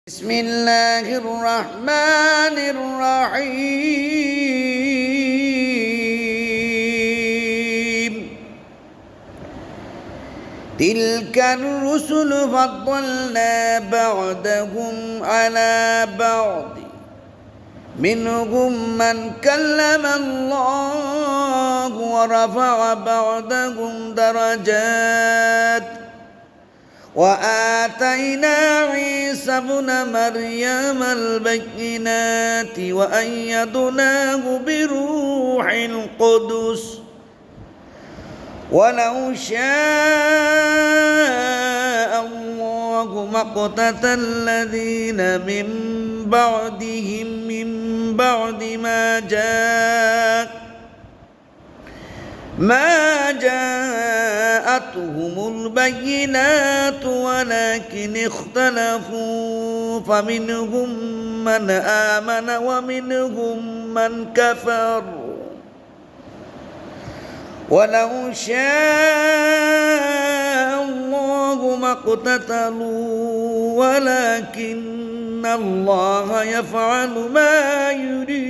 بسم الله الرحمن الرحيم تلك الرسل فضلنا بعضهم على بعض منهم من كلم الله ورفع بعضهم درجات وآتينا عيسى ابن مريم البينات وأيدناه بروح القدس ولو شاء الله ما اقتتل الذين من بعدهم من بعد ما جاءتهم البينات ولكن اختلفوا فمنهم من آمن ومنهم من كفر ولو شاء الله ما اقتتلوا ولكن الله يفعل ما يريد